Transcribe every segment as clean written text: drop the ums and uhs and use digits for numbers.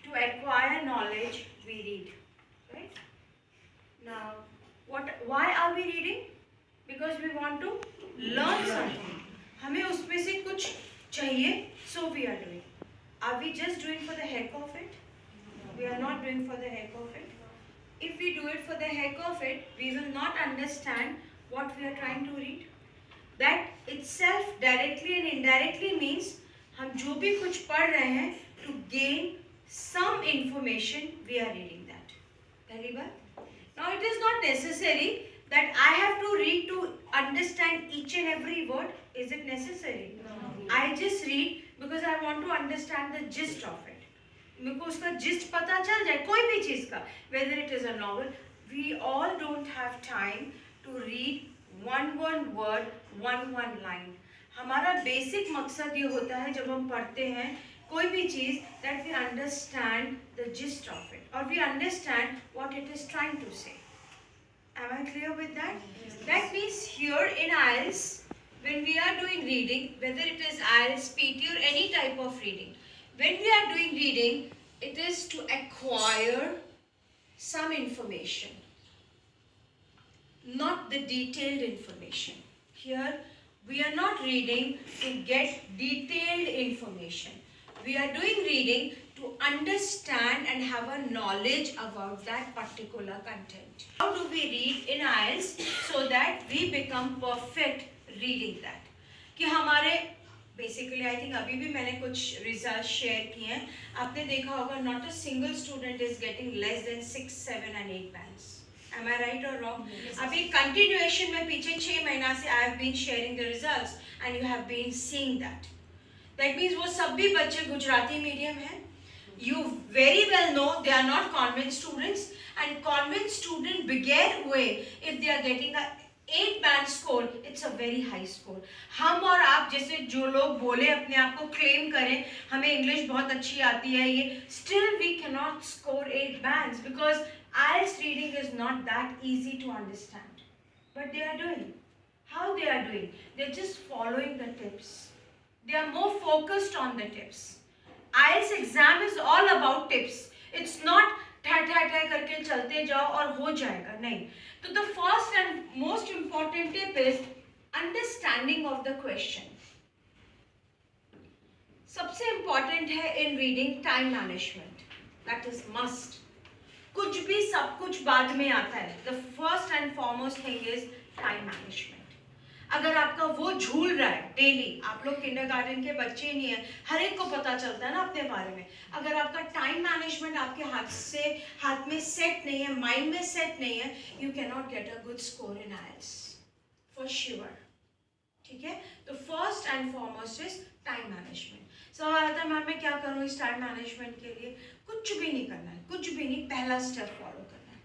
to acquire knowledge, we read, right? Now, why are we reading? Because we want to learn something. हमें उसमें से कुछ चाहिए, so we are doing. Are we just doing for the heck of it? We are not doing for the heck of it. If we do it for the heck of it, we will not understand what we are trying to read. That itself directly and indirectly means हम जो भी कुछ पढ़ रहे हैं, to gain some information, we are reading that. पहली बात. Now it is not necessary that I have to read to understand each and every word. Is it necessary? No. I just read because I want to understand the gist of it. मेरे को उसका gist पता चल जाए कोई भी चीज़ का, whether it is a novel. We all don't have time to read one word, one line. हमारा basic मकसद ये होता है जब हम पढ़ते हैं कोई भी चीज़, that we understand the gist of it or we understand what it is trying to say. Am I clear with that? Yes. That means here in IELTS, when we are doing reading, whether it is IELTS, PT or any type of reading, when we are doing reading, it is to acquire some information, not the detailed information. Here, we are not reading to get detailed information. We are doing reading to understand and have a knowledge about that particular content. How do we read in IELTS so that we become perfect reading that? कि हमारे basically I think अभी भी मैंने कुछ results share किए हैं. आपने देखा होगा not a single student is getting less than 6, 7 and 8 bands. Am I right or wrong? Yes. अभी continuation में पीछे 6 महीना से I have been sharing the results and you have been seeing that. That means वो सब भी बच्चे Gujarati medium हैं. You very well know they are not convent students, and convent student बगैर हुए if they are getting a 8 band score, it's a very high score. हम और आप जैसे जो लोग बोले अपने आप को claim करें हमें English बहुत अच्छी आती है ये, still we cannot score 8 bands because IELTS reading is not that easy to understand. But they are doing. How they are doing? They are just following the tips. They are more focused on the tips. IELTS exam is all about tips. It's not ठा करके चलते जाओ और हो जाएगा, नहीं. तो the first and most important tip is understanding of the question. सबसे important है in reading time management. That is must. कुछ भी सब कुछ बाद में आता है. The first and foremost thing is time management. अगर आपका वो झूल रहा है डेली, आप लोग किंडरगार्टन के बच्चे नहीं हैं, हर एक को पता चलता है ना अपने बारे में. अगर आपका टाइम मैनेजमेंट आपके हाथ में सेट नहीं है, माइंड में सेट नहीं है, you can not get a good score in IELTS for sure. ठीक है, तो first and foremost is time management. सवाल आता है मैम मैं क्या करूँ इस टाइम मैनेजमेंट के लिए? कुछ भी नहीं करना है, कुछ भी नहीं. पहला स्टेप फॉलो करना है.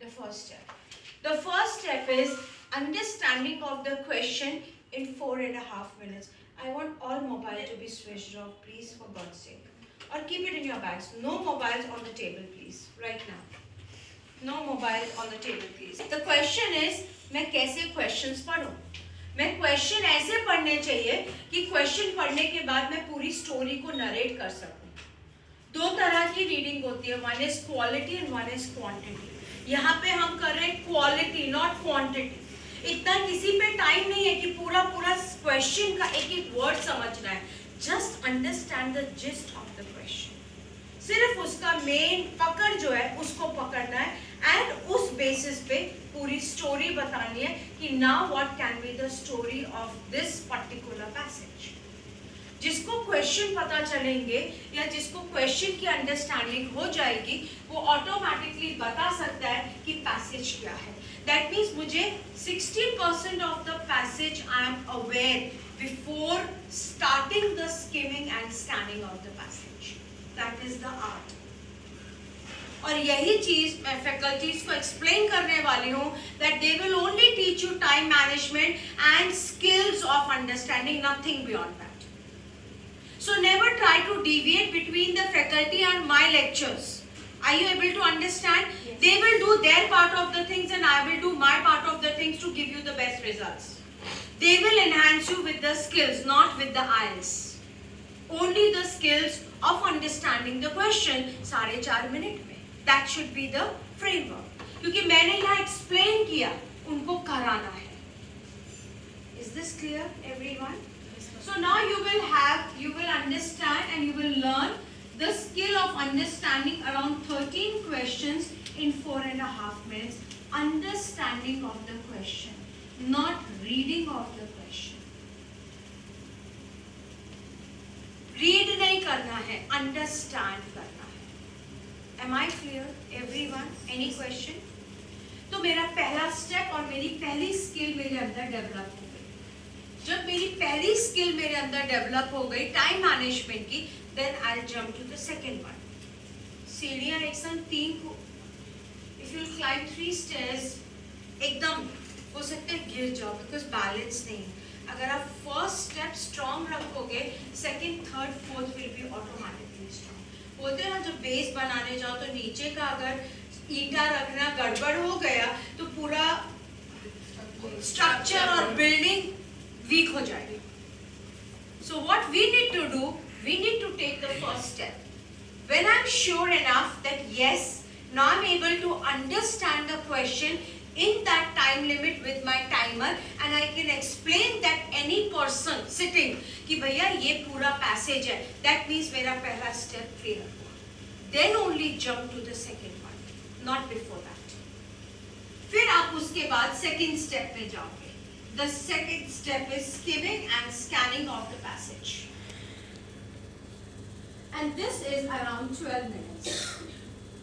The first step is understanding of the question in 4.5 minutes. I want all mobile to be switched off, please, for God's sake. Or keep it in your bags. No mobiles on the table, please, right now. No mobile on the table, please. The question is, मैं कैसे questions पढूं? मैं question ऐसे पढ़ने चाहिए कि question पढ़ने के बाद मैं पूरी story को narrate कर सकूं. दो तरह की reading होती है. One is quality and one is quantity. यहाँ पे हम कर रहे हैं quality, not quantity. इतना किसी पे टाइम नहीं है कि पूरा क्वेश्चन का एक एक वर्ड समझना है. Just understand the gist of the question. सिर्फ उसका मेन पकड़ जो है उसको पकड़ना है एंड उस बेसिस पे पूरी स्टोरी बतानी है कि now what can be the story of this particular passage. जिसको क्वेश्चन पता चलेंगे या जिसको क्वेश्चन की अंडरस्टैंडिंग हो जाएगी वो ऑटोमेटिकली बता सकता है कि पैसेज क्या है. That means मुझे 60% of the passage I am aware before starting the skimming and scanning of the passage. That is the art. और यही चीज मैं फैकल्टीज को एक्सप्लेन करने वाली हूँ that they will only teach you time management and skills of understanding, nothing beyond that. So never try to deviate between the faculty and my lectures. Are you able to understand? Yes. They will do their part of the things and I will do my part of the things to give you the best results. They will enhance you with the skills, not with the IELTS. only the skills of understanding the question 4.5 minute में. That should be the framework. क्योंकि मैंने यहाँ explain किया, उनको कराना है. Is this clear, everyone? So now you will understand and you will learn the skill of understanding around 13 questions in 4.5 minutes. Understanding of the question, not reading of the question. Read नहीं करना है, understand करना है. Am I clear, everyone? Any question? तो मेरा पहला step और मेरी पहली स्किल मेरे अंदर डेवलप हो गई. जब मेरी पहली स्किल मेरे अंदर डेवलप हो गई टाइम मैनेजमेंट की, then I'll jump to the second one. सीढ़ियाँ एक संग 3 को, if you climb 3 stairs, एकदम हो सकता है गिर जाओ because balance नहीं. अगर आप first step strong रखोगे, second, third, fourth will be automatically strong. बोलते हैं ना जब बेस बनाने जाओ तो नीचे का अगर ईंटा रखना गड़बड़ हो गया तो पूरा स्ट्रक्चर और बिल्डिंग वीक हो जाएगी. So what we need to do, we need to take the first step. When I'm sure enough that yes, now I'm able to understand the question in that time limit with my timer and I can explain that any person sitting कि भैया ये पूरा passage है, that means मेरा पहला step clear हुआ. Then only jump to the second one, not before that. फिर आप उसके बाद second step में जाओगे. The second step is skimming and scanning of the passage. And this is around 12 minutes.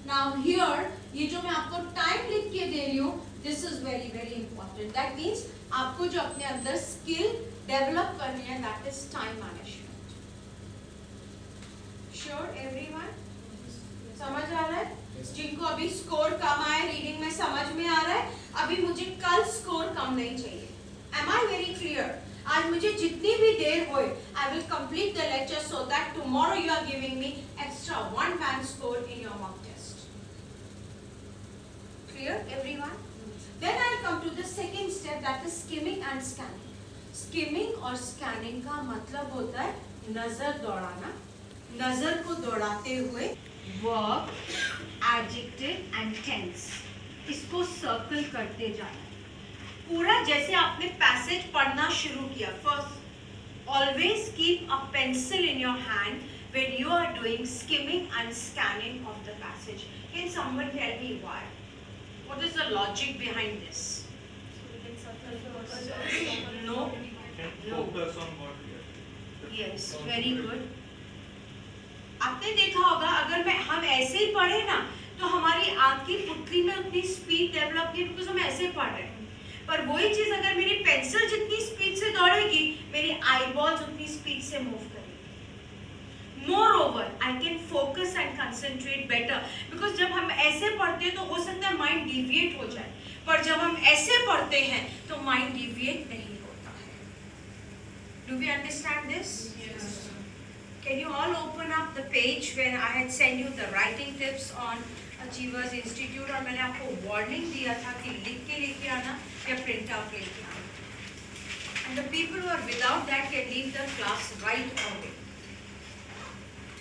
Now here, ये जो मैं आपको time लिख के दे रही हूँ, this is very very important. That means आपको जो अपने अंदर skill develop करनी है, that is time management. Sure, everyone? समझ आ रहा है? जिनको अभी स्कोर कम आया रीडिंग में समझ में आ रहा है, अभी मुझे कल स्कोर कम नहीं चाहिए. Am I very clear? आज मुझे जितनी भी देर होए, I will complete the lecture so that tomorrow you are giving me extra 1 band score in your mock test. Clear, everyone? Then I'll come to the second step, that is skimming and scanning. Skimming और scanning का मतलब होता है नजर दौड़ाना. नजर को दौड़ाते हुए verb, adjective and tense इसको सर्कल करते जाना. पूरा जैसे आपने पैसेज पढ़ना शुरू किया. First always keep a pencil in your hand when you are doing skimming and scanning of the passage. Can someone tell me why? What is the logic behind this? No, focus on what we are. Yes, very good. आपने देखा होगा अगर हम ऐसे ही पढ़े ना तो हमारी आंख की पुतली में उतनी स्पीड डेवलप नहीं, बिकॉज हम ऐसे पढ़ रहे हैं. पर वही चीज अगर मेरी पेंसिल जितनी स्पीड से दौड़ेगी, मेरी आईबॉल्स उतनी स्पीड से मूव करेगी. Moreover I can focus and concentrate better, because जब हम ऐसे पढ़ते हैं तो हो सकता है माइंड डिविएट हो जाए, पर जब हम ऐसे पढ़ते हैं तो माइंड डिविएट नहीं होता है. Do we understand this? Can you all open up the page when I had sent you the writing tips on Achievers Institute और मैंने आपको वार्निंग दिया था कि लिख के लेके आना या प्रिंट आउट लेके आना. And the people who are without that can leave the class right away.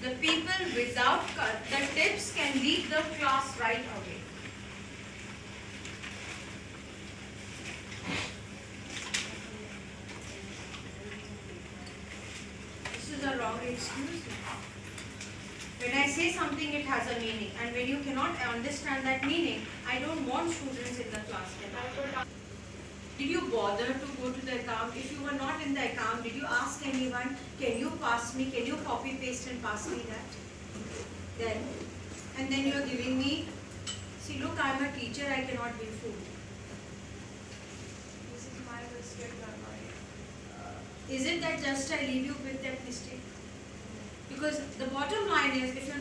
The people without the tips can leave the class right away. A wrong excuse. When I say something, it has a meaning, and when you cannot understand that meaning, I don't want students in the class. Did you bother to go to the account? If you were not in the account, did you ask anyone, can you pass me, can you copy paste and pass me that? And then you are giving me, see look, I am a teacher, I cannot be fooled. This is my mistake, not mine. Is it that just I leave you with that mistake? Because the bottom line is, if you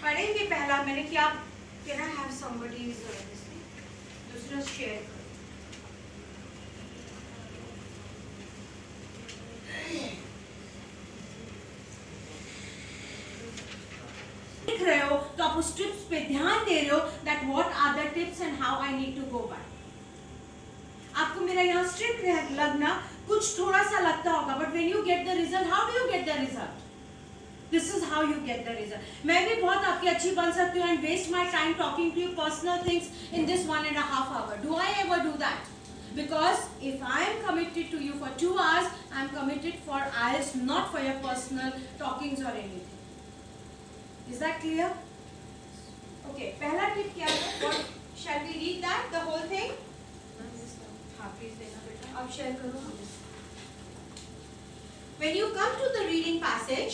पढ़ेंगे पहला मैंने क्या, can I have somebody who is listening? दूसरा share करो. लिख रहे हो तो आप उस टिप्स पे ध्यान दे रहे हो, that what are the tips and how I need to go by. आपको मेरा यहाँ स्ट्रिक्ट लगना कुछ थोड़ा सा लगता होगा, but when you get the result, how do you get the result? This is how you get the result. मैं भी बहुत आपकी अच्छी बन सकती हूँ and waste my time talking to you personal things in this 1.5 hour. Do I ever do that? Because if I am committed to you for 2 hours, I am committed for IELTS, not for your personal talkings or anything. Is that clear? Okay. पहला tip क्या है? What shall we read that the whole thing? हाँ, please देना बेटा. अब share करो. When you come to the reading passage,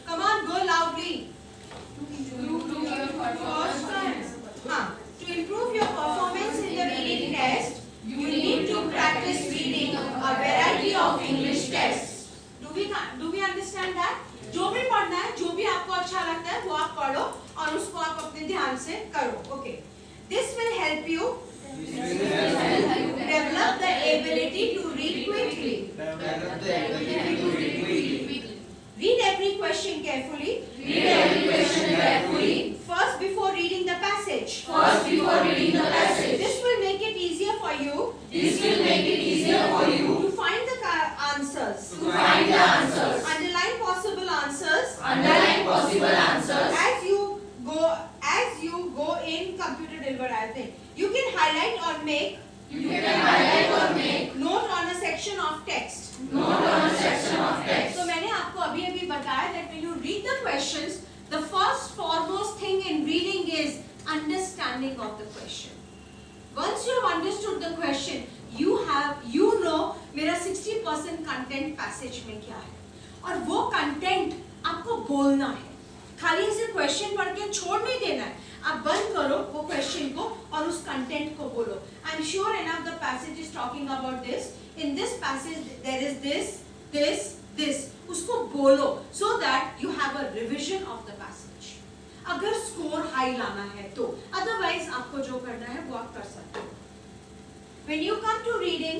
come on, go loudly. First time. To improve your performance in the reading test, you need to practice reading a variety of English tests. Do we understand that? जो भी पढ़ना है, जो भी आपको अच्छा लगता है, वो आप पढ़ो और उसको आप अपने ध्यान से करो. Okay. This will help you develop the ability to read quickly. Read every question carefully. First, before reading the passage. This will make it easier for you. To find the answers. Underline possible answers. As you go in computer delivered, I think. You can highlight or make. Note on a section of text. So मैंने आपको अभी बताया that when you read the questions, the first foremost thing in reading is understanding of the question. Once you have understood the question, you know मेरा 60% content passage में क्या है, और वो content आपको बोलना है. खाली ऐसे क्वेश्चन पढ़ के छोड़ नहीं देना है. आप बंद करो वो क्वेश्चन को और उस कंटेंट को बोलो. I am sure enough the passage is talking about this. In this passage there is this. उसको बोलो so that you have a revision of the passage. अगर स्कोर हाई लाना है तो, अदरवाइज आपको जो करना है वो आप कर सकते हो. When you come to reading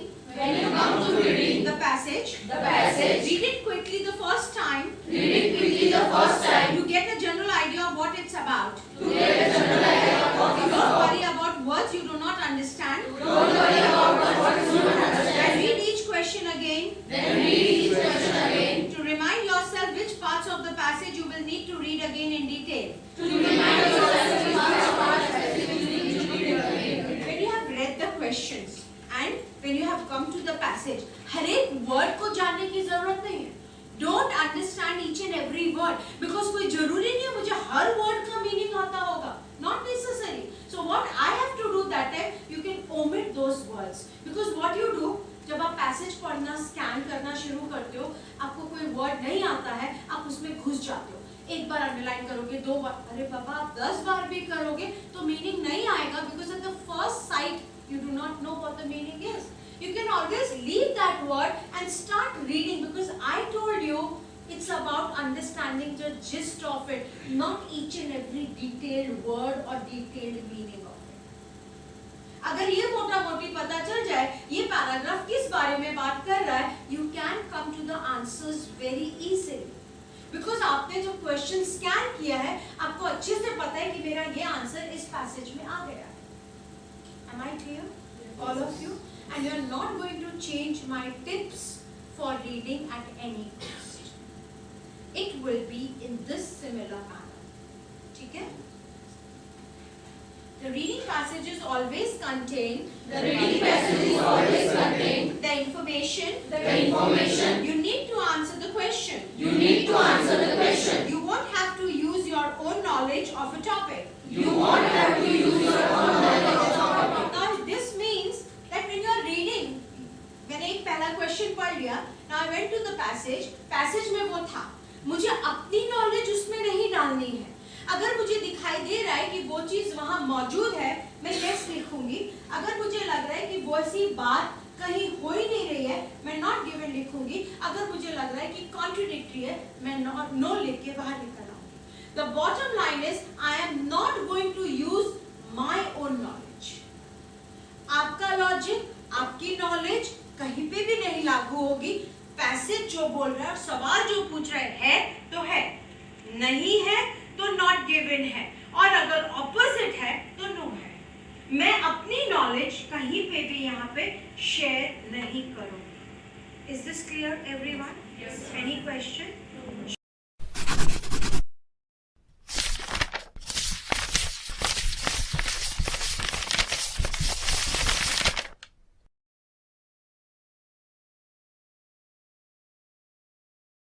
the passage, read it quickly the first time. You get a general idea of what it's about. Don't worry about words you do not understand. Read each question again. To remind yourself which parts of the passage you will need to read again in detail. When you have read the questions and when you have come to the passage, हर एक word को जानने की जरूरत नहीं है. Don't understand each and every word because कोई जरूरी नहीं है मुझे हर वर्ड का मीनिंग आता होगा. Not necessary. So what I have to do that time, you can omit those words because what you do जब आप पैसेज पढ़ना स्कैन करना शुरू करते हो, आपको कोई वर्ड नहीं आता है, आप उसमें घुस जाते हो. एक बार अंडरलाइन करोगे, 2 बार, अरे बाबा आप 10 बार भी करोगे तो मीनिंग नहीं आएगा because at the first sight you do not know what the meaning is. You can always leave that word and start reading because I told you it's about understanding the gist of it, not each and every detailed word or detailed meaning of it. अगर ये मोटा मोटी पता चल जाए ये paragraph किस बारे में बात कर रहा है, you can come to the answers very easily. Because आपने जो क्वेश्चन स्कैन किया है, आपको अच्छे से पता है कि मेरा ये आंसर इस पैसेज में आ गया है. Am I clear? All of you? And you are not going to change my tips for reading at any cost. It will be in this similar manner. ठीक है? The reading passages always contain the information. You need to answer the question. You won't have to use your own knowledge of a topic. Now this means that when you are reading, मैंने एक पहला question पढ़ लिया. Now I went to the passage. Passage में वो था. मुझे अपनी नॉलेज उसमें नहीं डालनी है. अगर मुझे दिखाई दे रहा है कि वो चीज वहाँ मौजूद है, मैं yes लिखूंगी. अगर मुझे लग रहा है कि वो ऐसी बात कहीं हो ही नहीं रही है, मैं not given लिखूंगी. अगर मुझे लग रहा है कि contradictory है, मैं no लिख के बाहर निकल आऊंगी. The bottom line is I am not going to use my own knowledge. आपका लॉजिक, आपकी नॉलेज कहीं पे भी नहीं लागू होगी. पैसेज जो बोल रहा है और सवाल जो पूछ रहा है तो है, नहीं है तो नॉट गिवन है, और अगर ऑपोजिट है तो नो है. मैं अपनी नॉलेज कहीं पे भी यहाँ पे शेयर नहीं करूँगी. Is this clear, everyone? Yes, sir. Any question?